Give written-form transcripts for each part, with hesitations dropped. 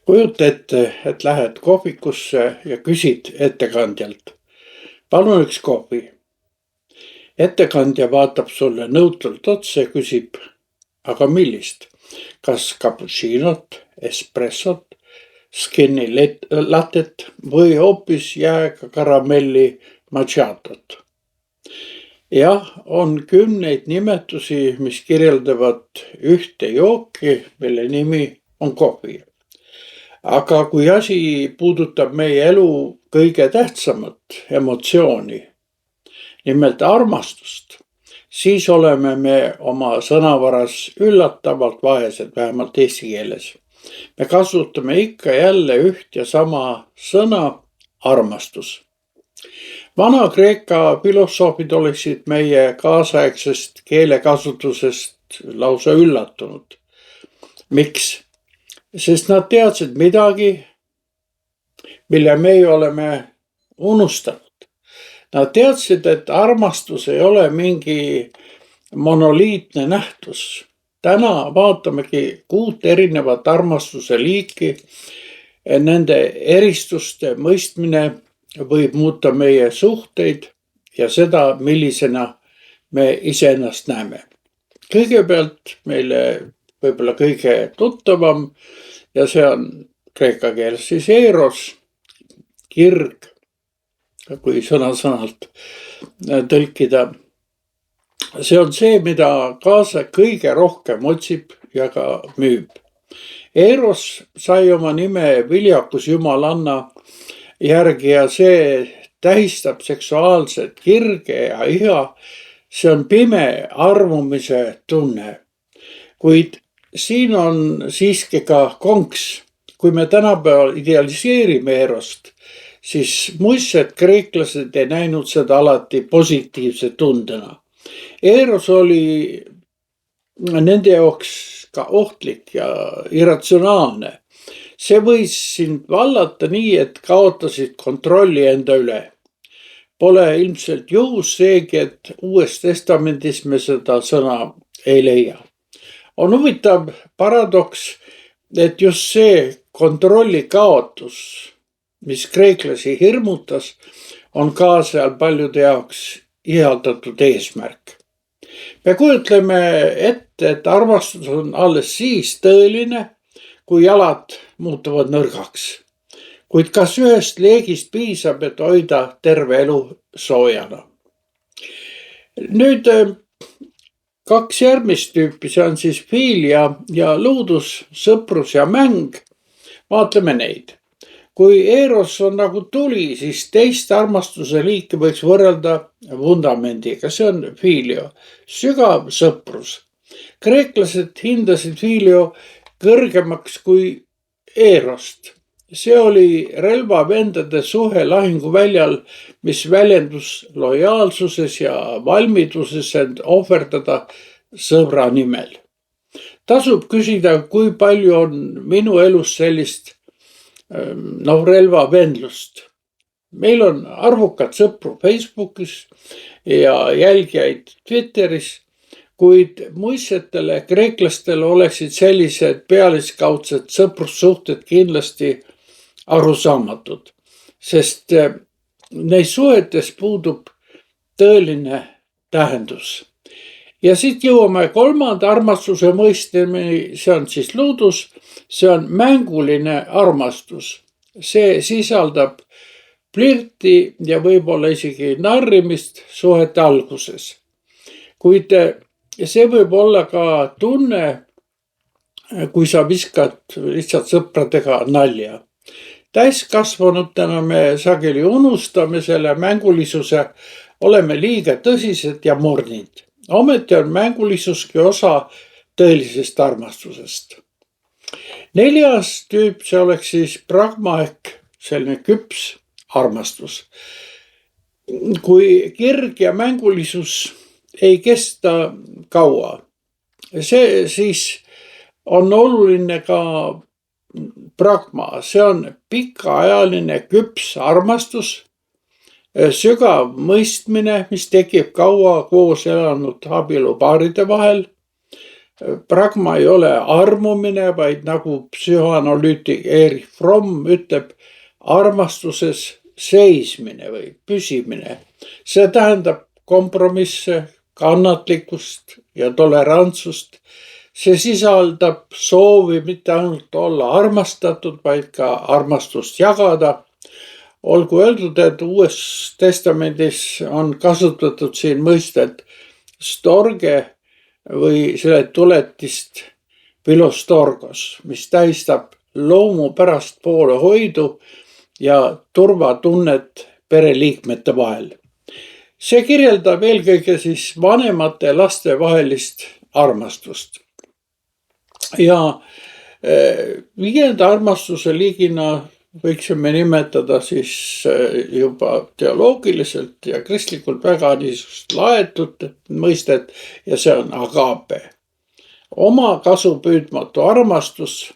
Kujuta ette, et lähed kohvikusse ja küsid ettekandjalt. Palun üks kohvi. Ettekandja vaatab sulle nõutult otsa ja küsib, aga millist? Kas cappuccinot, espressot, skinny lattet või hoopis jääga karamelli macchiatot? Jah, on kümneid nimetusi, mis kirjeldavad ühte jooki, mille nimi on kohvi. Aga kui asi puudutab meie elu kõige tähtsamat emotsiooni, nimelt armastust, siis oleme me oma sõnavaras üllatavalt vaesed, vähemalt eesti keeles. Me kasutame ikka jälle üht ja sama sõna armastus. Vana-Kreeka filosoofid oleksid meie kaasaegsest keelekasutusest lausa üllatunud. Miks? Sest nad teadsid midagi, mille meie oleme unustanud. Nad teadsid, et armastus ei ole mingi monoliitne nähtus. Täna vaatamegi 6 erinevat armastuse liiki. Nende eristuste mõistmine võib muuta meie suhteid ja seda, millisena me iseennast näeme. Kõigepealt meile võib-olla kõige tuttavam ja see on kreeka keeles siis eros, kirg, kui sõna-sõnalt tõlkida. See on see, mida kaasa kõige rohkem otsib ja ka müüb. Eros sai oma nime viljakus jumalanna järgi ja see tähistab seksuaalset kirge ja iha. See on pime armumise tunne. Kuid siin on siiski ka konks. Kui me tänapäeval idealiseerime erost, siis muistsed kreeklased ei näinud seda alati positiivse tundena. Eros oli nende jaoks ka ohtlik ja irratsionaalne. See võis sind vallata nii, et kaotasid kontrolli enda üle. Pole ilmselt juhus seegi, et Uues Testamendis me seda sõna ei leia. On huvitav paradoks, et just see kontrolli kaotus, mis kreeklasi hirmutas, on ka seal paljude jaoks ihaldatud eesmärk. Me kujutleme ette, et armastus on alles siis tõeline, kui jalad muutuvad nõrgaks. Kuid kas ühest leegist piisab, et hoida terve elu soojana? Nüüd 2 järgmist tüüpi, see on siis fiilia ja luudus, sõprus ja mäng. Vaatleme neid. Kui eros on nagu tuli, siis teist armastuse liiki võiks võrrelda vundamendiga. See on fiilio, sügav sõprus. Kreeklased hindasid fiilio kõrgemaks kui erost. See oli relvavendade suhe lahinguväljal, mis väljendus lojaalsuses ja valmiduses end ohverdada sõbra nimel. Tasub küsida, kui palju on minu elus sellist relvavendlust. Meil on arvukad sõpru Facebookis ja jälgijaid Twitteris, kuid muistsetele kreeklastele oleksid sellised pealiskaudsed sõprussuhted kindlasti arusaamatud, sest neis suhetes puudub tõeline tähendus. Ja siit jõuame 3. armastuse mõisteni, see on siis luudus, see on mänguline armastus. See sisaldab flirti ja võib-olla isegi narrimist suhete alguses. Kuid see võib olla ka tunne, kui sa viskad lihtsalt sõpradega nalja. Täiskasvanutena me sageli unustame selle mängulisuse, oleme liiga tõsised ja mornid. Ometi on mängulisuski osa tõelisest armastusest. 4. tüüp, see oleks siis pragma ehk selline küps armastus. Kui kirg ja mängulisus ei kesta kaua, see siis on oluline ka pragma, see on pikaajaline küps armastus, sügav mõistmine, mis tekib kaua koos elanud abielupaaride vahel. Pragma ei ole armumine, vaid nagu psühhoanalüütik Erich Fromm ütleb, armastuses seismine või püsimine. See tähendab kompromisse, kannatlikkust ja tolerantsust. See sisaldab soovi mitte ainult olla armastatud, vaid ka armastust jagada. Olgu öeldud, et Uues Testamendis on kasutatud siin mõistet storge või selle tuletist filostorgos, mis tähistab loomu pärastpoole hoidu ja turvatunnet pereliikmete vahel. See kirjeldab eelkõige siis vanemate ja laste vahelist armastust. Ja viienda armastuse liigina võiksime nimetada siis juba teoloogiliselt ja kristlikult väga niisugust laetud mõistet ja see on agape. Oma kasu püüdmatu armastus,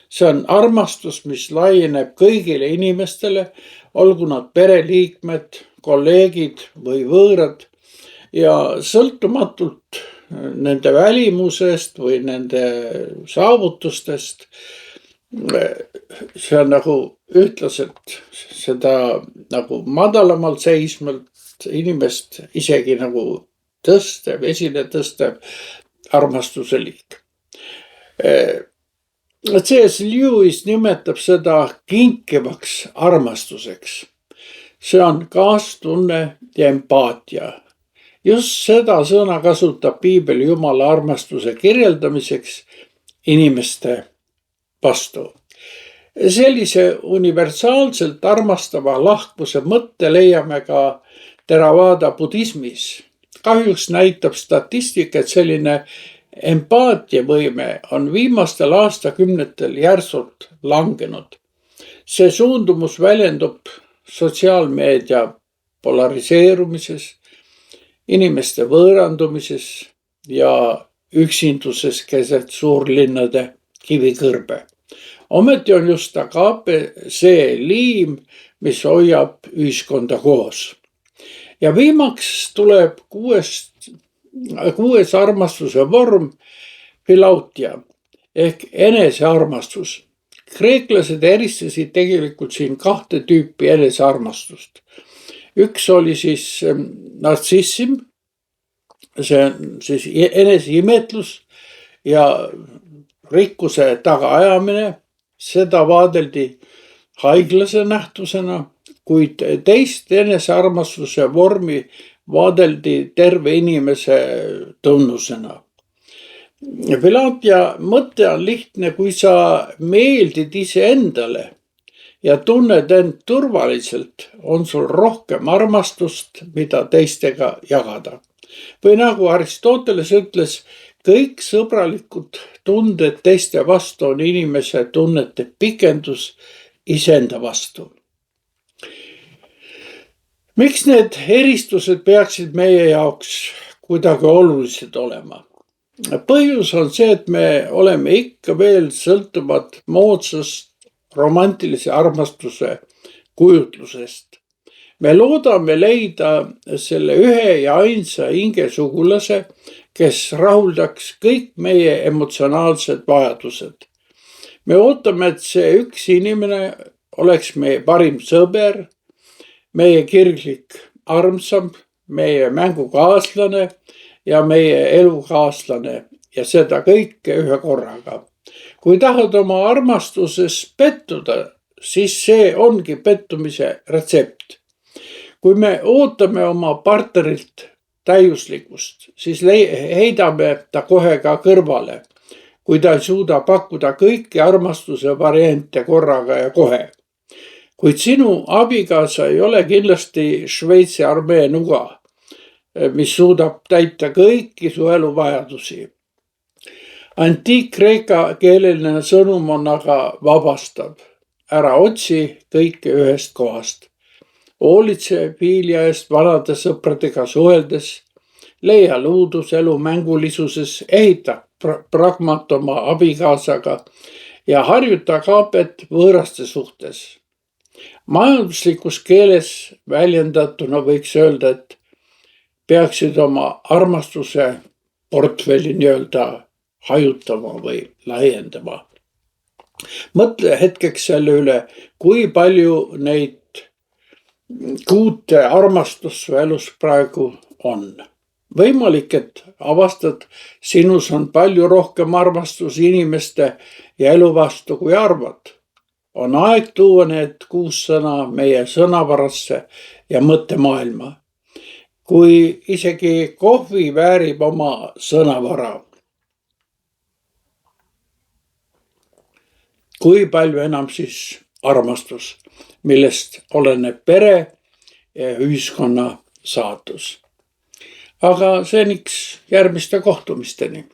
see on armastus, mis laieneb kõigile inimestele, olgu nad pereliikmed, kolleegid või võõrad ja sõltumatult nende välimusest või nende saavutustest. See on nagu ühtlaselt seda nagu madalamalt seismalt inimest isegi nagu tõstev, esile tõstev armastuse liik. C.S. Lewis nimetab seda kinkivaks armastuseks. See on kaastunne ja empaatia. Just seda sõna kasutab piibel Jumala armastuse kirjeldamiseks inimeste vastu. Sellise universaalselt armastava lahkuse mõtte leiame ka Theravada budismis. Kahjuks näitab statistika, et selline empaatiavõime on viimastel aastakümnetel järsult langenud. See suundumus väljendub sotsiaalmeedia polariseerumises, inimeste võõrandumises ja üksinduses keset suurlinnade kivikõrbe. Ometi on just agape see liim, mis hoiab ühiskonda koos. Ja viimaks tuleb kuues armastuse vorm philautia ehk enesearmastus. Kreeklased eristasid tegelikult siin kahte tüüpi enesearmastust. Üks oli siis nartsissm, see on siis eneseimetlus ja rikkuse tagaajamine, seda vaadeldi haiglase nähtusena, kuid teist enesearmastuse vormi vaadeldi terve inimese tunnusena. Philautia mõte on lihtne, kui sa meeldid iseendale ja tunned end turvaliselt, on sul rohkem armastust, mida teistega jagada. Või nagu Aristoteles ütles, kõik sõbralikud tunded teiste vastu on inimese tunnete pikendus iseenda vastu. Miks need eristused peaksid meie jaoks kuidagi olulised olema? Põhjus on see, et me oleme ikka veel sõltuvad moodsast romantilise armastuse kujutlusest. Me loodame leida selle ühe ja ainsa hingesugulase, kes rahuldaks kõik meie emotsionaalsed vajadused. Me ootame, et see üks inimene oleks meie parim sõber, meie kirglik armsam, meie mängukaaslane ja meie elukaaslane ja seda kõike ühe korraga. Kui tahad oma armastuses pettuda, siis see ongi pettumise retsept. Kui me ootame oma partnerilt täiuslikkust, siis heidame ta kohe ka kõrvale, kui ta ei suuda pakkuda kõiki armastuse variante korraga ja kohe. Kuid sinu abikaasa ei ole kindlasti Šveitsi armee nuga, mis suudab täita kõiki su elu vajadusi. Antiik-kreeka keeleline sõnum on aga vabastav. Ära otsi kõike ühest kohast. Hoolitse Fiilia eest vanade sõpradega suheldes, leia luudus elu mängulisuses, ehita pragmat oma abikaasaga ja harjuta agapet võõraste suhtes. Majanduslikus keeles väljendatuna võiks öelda, et peaksid oma armastuse portfelli nii-öelda hajutama või laiendama. Mõtle hetkeks selle üle, kui palju neid kuute armastust su elus praegu on. Võimalik, et avastad, sinus on palju rohkem armastus inimeste ja elu vastu, kui arvad. On aeg tuua need 6 sõna meie sõnavarasse ja mõttemaailma. Kui isegi kohvi väärib oma sõnavara. Kui palju enam siis armastus, millest oleneb pere ja ühiskonna saatus. Aga seniks järgmiste kohtumisteni.